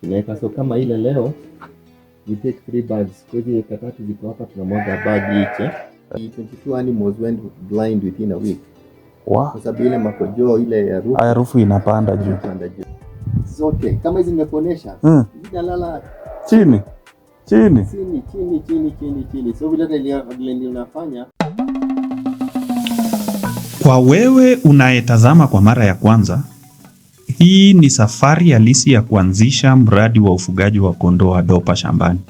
Tunaweka so kama ile leo we take 3 bags. Kwa hiyo katatu ziko hapa tunamwaga bag each. 22 animals went blind within a week. Wow. Kwa sababu ile makojo ile harufu inapanda juu. Zote kama hizi nimekuonesha. Zinalala chini. So vile unafanya. Kwa wewe unayetazama kwa mara ya kwanza, hii ni safari halisi ya kuanzisha mradi wa ufugaji wa kondoo wa dopa shambani.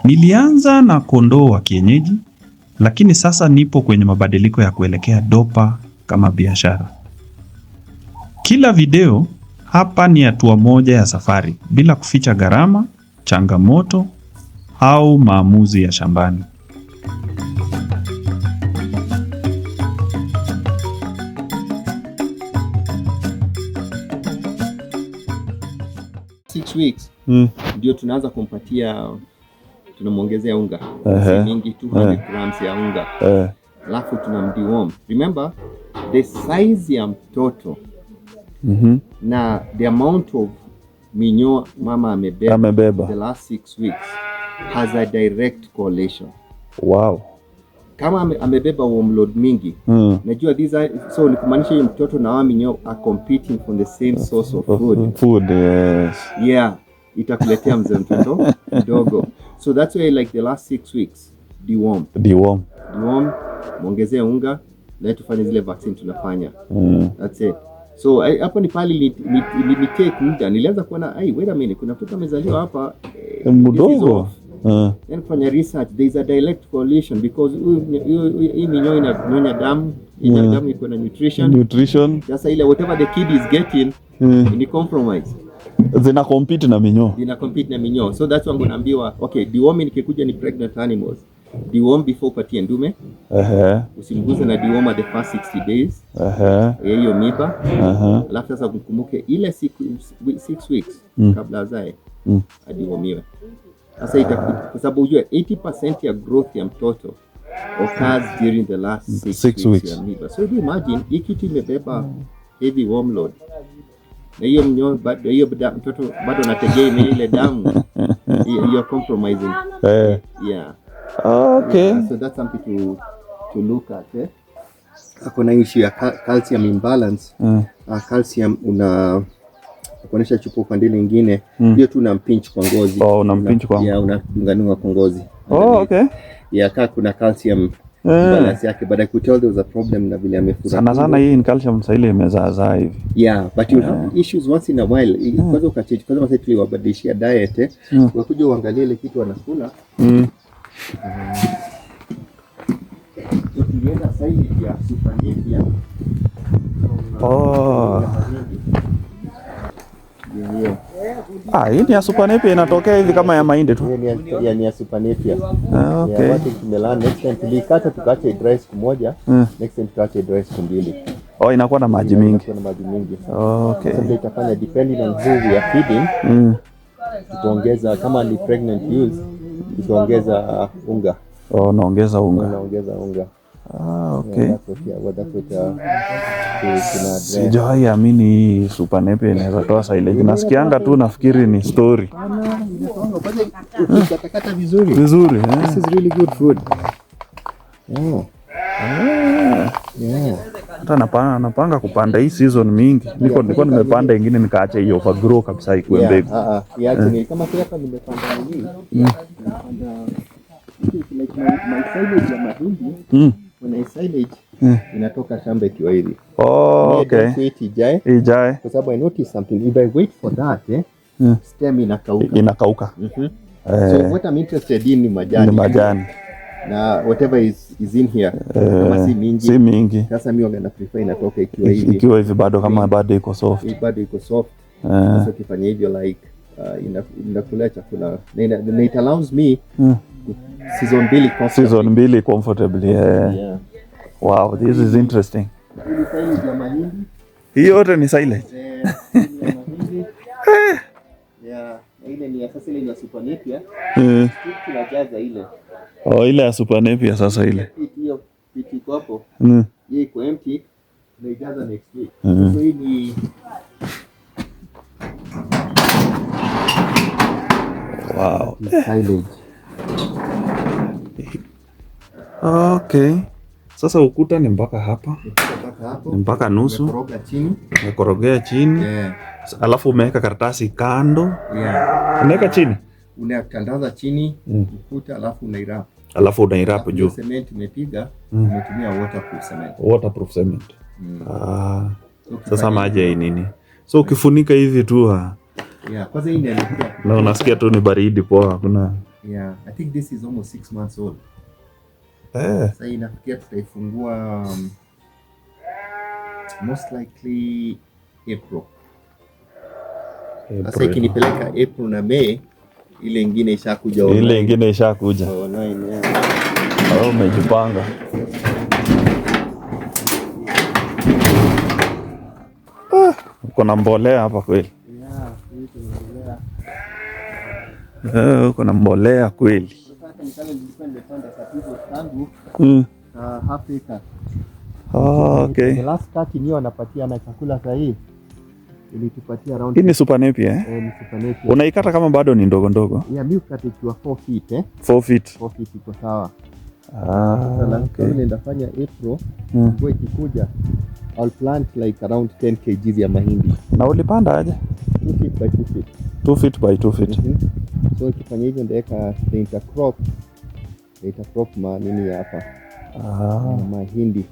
Nilianza na kondoo wa kienyeji, lakini sasa nipo kwenye mabadiliko ya kuelekea dopa kama biashara. Kila video hapa ni hatua moja ya safari, bila kuficha gharama, changamoto au maamuzi ya shambani. Weeks ndio tunaanza kumpatia, tunamwongezea unga mingi 200 grams ya unga, alafu tunamdeworm. Remember the size ya mtoto na the amount of minyoo mama amebeba the last 6 weeks has a direct correlation. Wow. Kama amebeba worm load mingi, najua these are, so ni kumaanisha hiyo mtoto na minyoo are competing for the same source of food. Yes. Yeah, itakuletea mzee mtoto mdogo. So that's why like the last 6 weeks deworm, muongezea unga na tufanye zile vaccine tunafanya. That's it. So hapo ni pali ni take muda. Nilianza kuona wait a minute, kuna mtoto amezaliwa hapa mdogo. Then kufanya research, there is a direct correlation because hii minyoo inanyonya damu, damu iko na nutrition. Sasa ile whatever the kid is getting ni compromise. Zina compete na minyoo. So that's why naambiwa okay, deworming ikikuja ni pregnant animals. Deworm before patie ndume. Usimguze na deworm at the first 60 days. Hiyo miba. Alafu sasa kumbuke ile 6 weeks kabla azae adiwomiwe. Sasa kwa sababu unajua 80% ya growth ya mtoto occurs during the last 6 weeks ya miba. So you imagine hii kitu imebeba heavy worm load. Na hiyo mnyoo bado, hiyo mtoto bado anategemea ile damu. You're compromising. Yeah. Okay. So that's something to look at. Kuna issue ya calcium imbalance. Calcium kuonesha chupa upande nyingine, hiyo tu unampinch kwa ngozi. Unampinch kwa ngozi. Yeah, unadunganua kwa ngozi. Okay. Yeah, kuna calcium balance yake, but I could tell there was a problem na vile amefura. Sana hii in calcium sasa ile imezaa hivi. Yeah, but you have issues once in a while. Kwanza ukachange, kwanza mseti liwabadilishia diet, wakuja uangalie ile kitu wanakula. Tukienda silage ya supernepia. Hii ni ya supernepia inatokea hivi kama ya mahindi tu. Ni ya supernepia. Okay. Watu tumelana next time tulikata tukaacha dry siku moja, next time tukaacha dry siku mbili. Inakuwa na maji mingi. Okay. Sasa itafanya depending on who we are feeding. Tutaongeza kama ni pregnant ewes, tutaongeza unga. Naongeza unga. Okay. Sijai amini supernepia inaweza toa silage. Nasikianga tu nafikiri ni story. Katakata vizuri. This is really good food. Hata napanga kupanda hii season mingi. Niko nimepanda ingine nikaacha hiyo overgrow kabisa ikuwe mbegu. Ni kama hapa nimepanda nini? Nimepanda like my silage ya mahindi. When silage inatoka shamba ikiwa hivi. Okay. Ijae. Kwa sababu I noticed something. If I wait for that, stem inakauka. So what I'm interested in ni majani. Na whatever is in here, kama si mingi. Sasa mimi wanga na prefer inatoka ikiwa hivi. Ikiwa hivi bado kama bado iko soft. Sasa ukifanya hivyo like inakula chakula. Na it allows me season mbili comfortably. Yeah. Wow, this is interesting. Hii yote ni silage. Ile ni sasa ile ya supernepia. Tunajaza ile. Ile ya supernepia sasa ile. Hiyo iko hapo. Hii iko empty. Tunaijaza next week. So hii ni Wow. Silage. Okay. Sasa ukuta ni mpaka hapa. Ni mpaka nusu. Umekoroga chini. Umekorogea chini. Yeah. Alafu umeweka karatasi kando. Yeah. Unaweka chini. Unatandaza chini ukuta, alafu unairap. Alafu unairap juu. Cement umepiga, umetumia waterproof cement. Waterproof cement. Sasa maji ya nini? So ukifunika hivi tu yeah, kwanza hii ndio na unasikia tu ni baridi poa, kuna yeah, I think this is almost 6 months old. Sasa inafikia tutaifungua most likely April. Sasa ikinipeleka April na May, ile ingine ishakuja online. Ile ingine ishakuja online, yeah. Umejipanga. Kuna mbolea hapa kweli. Yeah, mbolea. Kuna mbolea kweli. Sasa nikale nilikuwa nimepanda tatizo tangu half acre. Okay. The last cut ni wanapatia na chakula sahihi. Ilitupatia around. Hii ni Super Napier Ni Super Napier. Unaikata kama bado ni ndogo ndogo? Yeah, mimi ukate kwa 4 feet 4 feet. 4 feet iko sawa. Okay. Nenda fanya April, kwa ikikuja I'll plant like around 10 kg ya mahindi. Na ulipanda aje? 2 feet by 2 feet. 2 feet by 2 feet. So ikifanya hivyo ndeka intercrop nini hapa? Mahindi.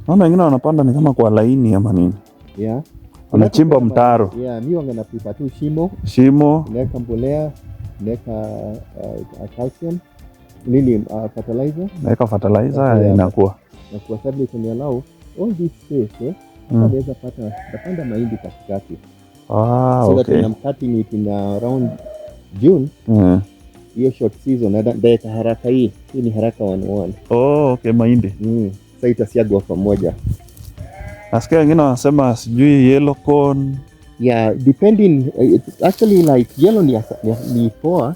Naona wengine wanapanda ni kama kwa laini ama nini? Yeah. Wanachimba mtaro. Yeah, mimi wanga napipa tu shimo, naweka mbolea, naweka calcium, nini fertilizer. Naweka fertilizer inakuwa. Na kwa sababu iko allow all this space, naweza napanda mahindi katikati. So that when I'm cutting it in around June, hiyo short season ndaeka haraka hii ni haraka 1-1. Okay, mahindi. Sasa itasiagwa pamoja. Nasikia wengine wanasema sijui yellow corn. Yeah, depending actually like yellow ni poa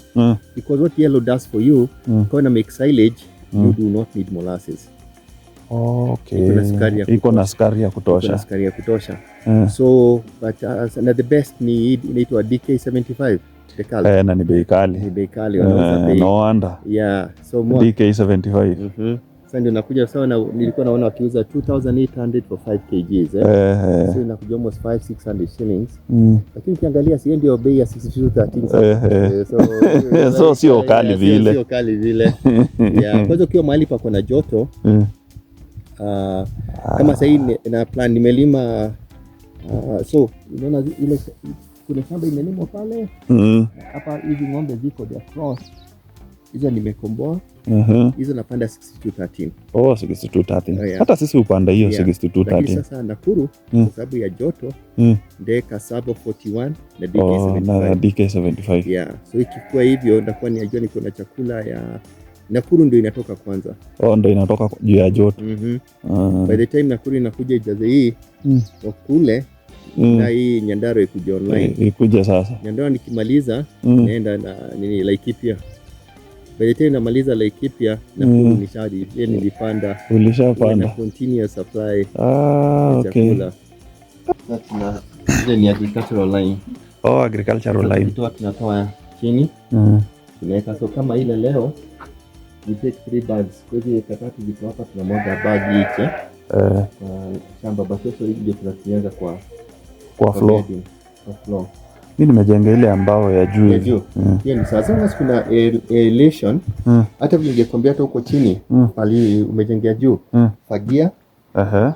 because what yellow does for you, when make silage, you do not need molasses. Okay. Iko na sukari ya kutosha. So but the best ni inaitwa DK75. Na ni bei kali. No wonder. Yeah, so more DK75. Sasa ndio nakuja sawa, na nilikuwa naona wakiuza 2800 for 5 kg so inakuja almost 500-600 shillings. Lakini ukiangalia si ndio bei ya 6213. So sio kali vile. Yeah, kwanza ukiwa mahali pako na joto kama sasa hii na plan nimelima so unaona ile kuna shamba imelimwa pale hapa, hizi ng'ombe ziko the cross hizo nimekomboa. Hizo napanda 6213. 6213. Hata sisi upanda hiyo 6213. Sasa Nakuru kwa sababu ya joto ndeka Sabo 41 na DK75. Yeah, so ikikuwa hivyo ndakuwa niajua niko na chakula ya Nakuru ndio inatoka kwanza. Ndio inatoka juu ya joto. By the time Nakuru inakuja ijaze hii kule na hii Nyandarua ikuja online. Ikuja sasa. Nyandarua nikimaliza naenda na nini Laikipia. By the time namaliza Laikipia Nakuru nishadi nilipanda. Ulishapanda. Continuous supply. Okay. Chakula. Sasa ile ni agricultural line. Agricultural line. Tunatoa chini. Tunaweka so kama ile leo we take 3 bags. Kwa hiyo katatu ziko hapa, tunamwaga bag each shamba basi, so hiyo tunaanza kwa floor. Mimi nimejenga ile ambao ya juu. Hiyo ni sasa kuna aeration. Hata ningekwambia hata huko chini pali umejengea juu, fagia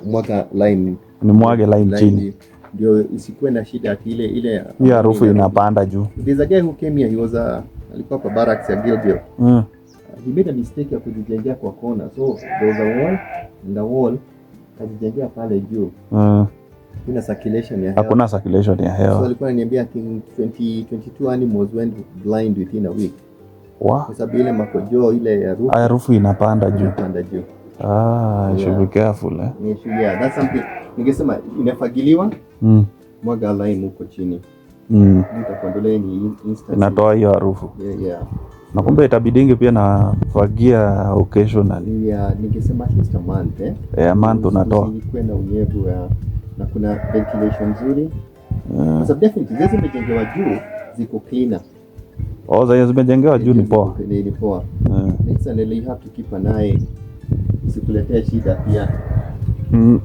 mwaga line, ni mwage line chini ndio isikuwe na shida ati ile hiyo harufu inapanda juu. There's a guy who came here, he was alikuwa kwa barracks ya Gilgil. He made a mistake ya kujijengea kwa kona, so there was a wall and the wall kajijengea pale juu. Kuna circulation ya hewa. Hakuna circulation ya hewa. So alikuwa ananiambia 22 animals went blind within a week. Wow. Kwa sababu ile makojo ile harufu inapanda juu. Should be careful Yeah, that's something. Ningesema inafagiliwa. Mwaga lime huko chini. Nitakuondolea ni instant. Inatoa hiyo harufu. Yeah. Na kumbe itabidingi pia na fagia occasionally. Yeah, ningesema at least a month a month unatoa. Ilikuwa na unyevu na kuna ventilation nzuri. Sasa definitely zile zimejengewa juu ziko cleaner. Zenye zimejengewa juu ni poa. Ni poa. Next and you have to keep an eye. Usikuletee shida pia.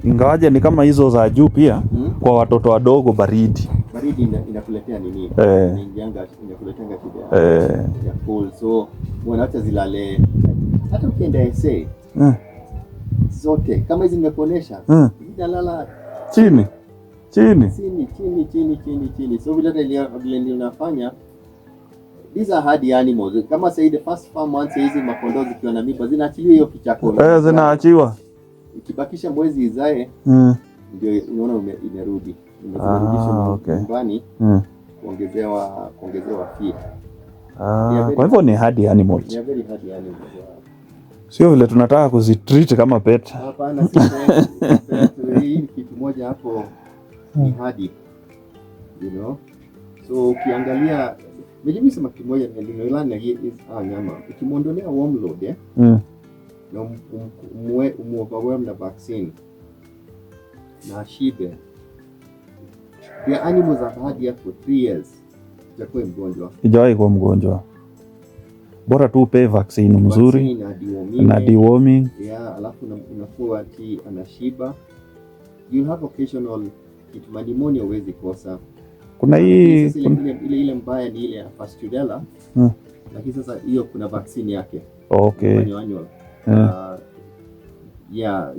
Ingawaje ni kama hizo za juu pia kwa watoto wadogo baridi. Baridi inakuletea nini? Inaingianga inakuletea shida ya cold. So wanaacha zilale hata ukienda SA. Zote kama hizi nimekuonesha zinalala chini. So vile ninafanya, these are hardy animals. Kama say the first 4 months hizi makondo zikiwa na mimba zinaachiliwa hiyo kichako. Zinaachiwa. Ukibakisha mwezi izae ndio unaona imerudi. Imerudishwa nyumbani kuongezewa feed. Kwa hivyo ni hardy animals. They are very hardy animals. Sio vile tunataka kuzitreat kama pet. Hapana, si pet. Hii kitu moja hapo ni hardy. You know? So ukiangalia mimi sema kitu moja nililana hii nyama. Ukimwondolea worm load na umuoverwhelm na vaccine na shibe. The animals have had here for 3 years. Ijawahi kuwa mgonjwa. Bora tu upe vaccine mzuri na deworming. Alafu unakuwa ati anashiba. You have occasional pneumonia huwezi kosa. Kuna hii ile mbaya ni ile ya Fastudella. Lakini sasa hiyo kuna vaccine yake. Okay.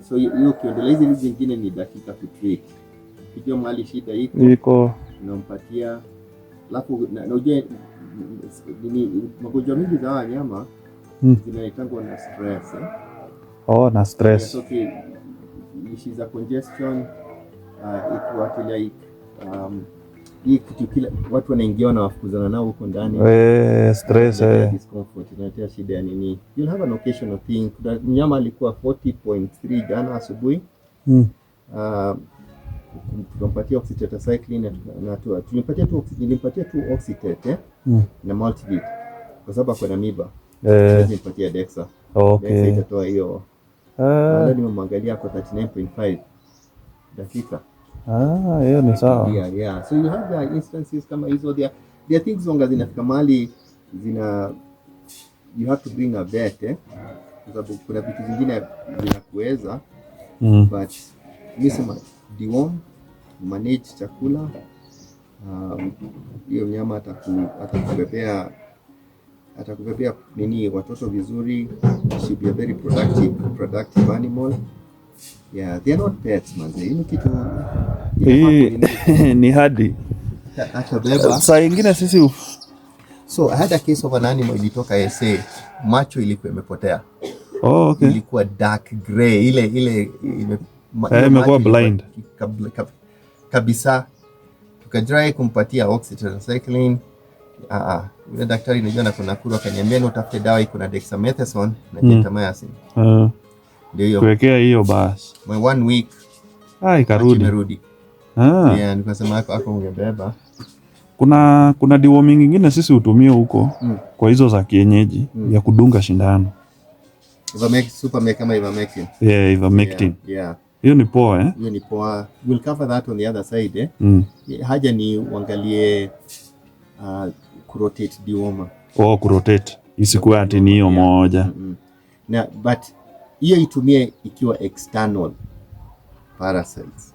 So hiyo kiondola hizi zingine ni dakika to treat. Kijua mahali shida iko unampatia. Alafu na uje magonjwa mengi za wanyama zinaitangwa na stress. Na stress. Yes, okay. Issues of congestion, it what like hii kitu kila watu wanaingia na wafukuzana nao huko ndani. Stress discomfort inatia shida ya nini. You'll have an occasional thing. Mnyama alikuwa 40.3 jana asubuhi. Tunampatia oxytetracycline na tulimpatia tu oxytet na multivit kwa sababu ako na miba. Tulimpatia Dexa. Dexa itatoa hiyo. Ndio nimemwangalia kwa 39.5 dakika. Hiyo ni sawa. So you have the instances kama hizo, there are things zonga zinafika mahali you have to bring a vet kwa sababu kuna vitu vingine vinakuweza but nisema deworm, manage chakula, hiyo mnyama atakupepea nini watoto vizuri. Should be a very productive animal. They are not pets man. Hii kitu ni hadi atabeba. Saa ingine sisi So I had a case of an animal ilitoka SA, macho ilikuwa imepotea. Okay. Ilikuwa dark gray, ile imekuwa blind kabisa. Tukajaribu kumpatia oxytetracycline. Yule daktari nijua na kuna kuru akaniambia utafute dawa iko na dexamethasone na gentamicin. Ndio hiyo. Kuwekea hiyo basi. My 1 week ikarudi. Nikasema hapo ungebeba. Kuna deworming nyingine sisi hutumia huko kwa hizo za kienyeji ya kudunga shindano. Supermec kama ivermectin. Ivermectin. Hiyo ni poa Hiyo ni poa. We'll cover that on the other side Haja ni uangalie kurotate dewormer. Kurotate. Isikuwa ati ni hiyo moja. Na but hiyo itumie ikiwa external parasites.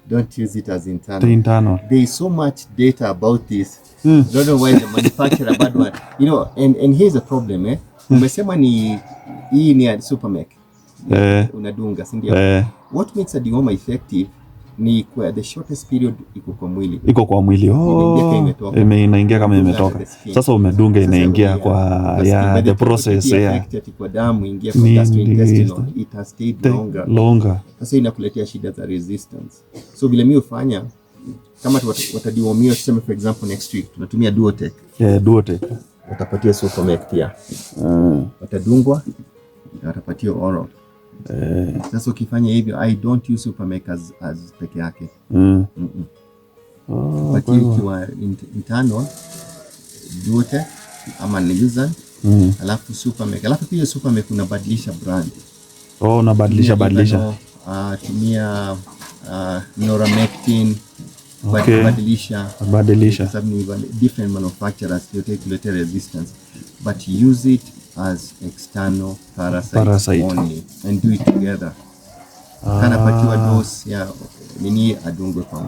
Don't use it as internal. There is so much data about this. Don't know why the manufacturer bad one. You know, and here's the problem umesema ni hii ni Supermec. Unadunga, si ndio? What makes a dewormer effective ni kwa the shortest period iko kwa mwili. Inaingia kama imetoka. Sasa umedunga inaingia kwa the process kwa damu ingia kwa gastrointestinal, it has stayed longer. Sasa inakuletea shida za resistance. So bila mimi ufanya kama watadiwomia tuseme for example next week tunatumia Duotec. Duotec. Watapatia Supermec pia. Watadungwa na watapatia oral. Sasa ukifanya hivyo I don't use Supermec as peke yake. But ikiwa internal Duotec ama Niluzan alafu Supermec. Alafu pia Supermec unabadilisha brand. Unabadilisha. Tumia Noramectin. Okay. Badilisha sababu ni different manufacturers yote resistance, but use it as external parasite only and do it together. Kana patiwa dose ya nini adungwe kwa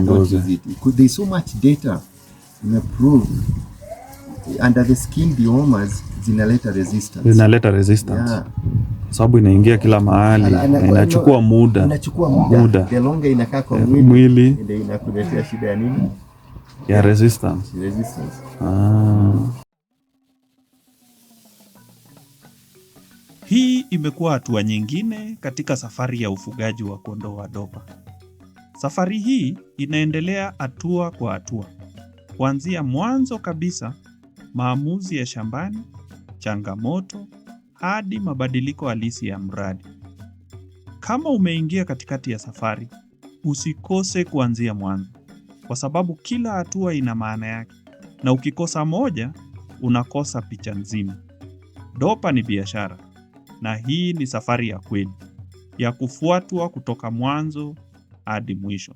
ngozi. There's so much data imeprove under the skin diomas zinaleta resistance. Yeah. Sababu inaingia kila mahali na inachukua muda. The longer inakaa kwa mwili ndio inakuletea shida ya nini? Ya resistance. Hii imekuwa hatua nyingine katika safari ya ufugaji wa kondoo wa Dorper. Safari hii inaendelea hatua kwa hatua. Kuanzia mwanzo kabisa, maamuzi ya shambani, changamoto, hadi mabadiliko halisi ya mradi. Kama umeingia katikati ya safari, usikose kuanzia mwanzo, kwa sababu kila hatua ina maana yake, na ukikosa moja, unakosa picha nzima. Dorper ni biashara, na hii ni safari ya kweli, ya kufuatwa kutoka mwanzo hadi mwisho.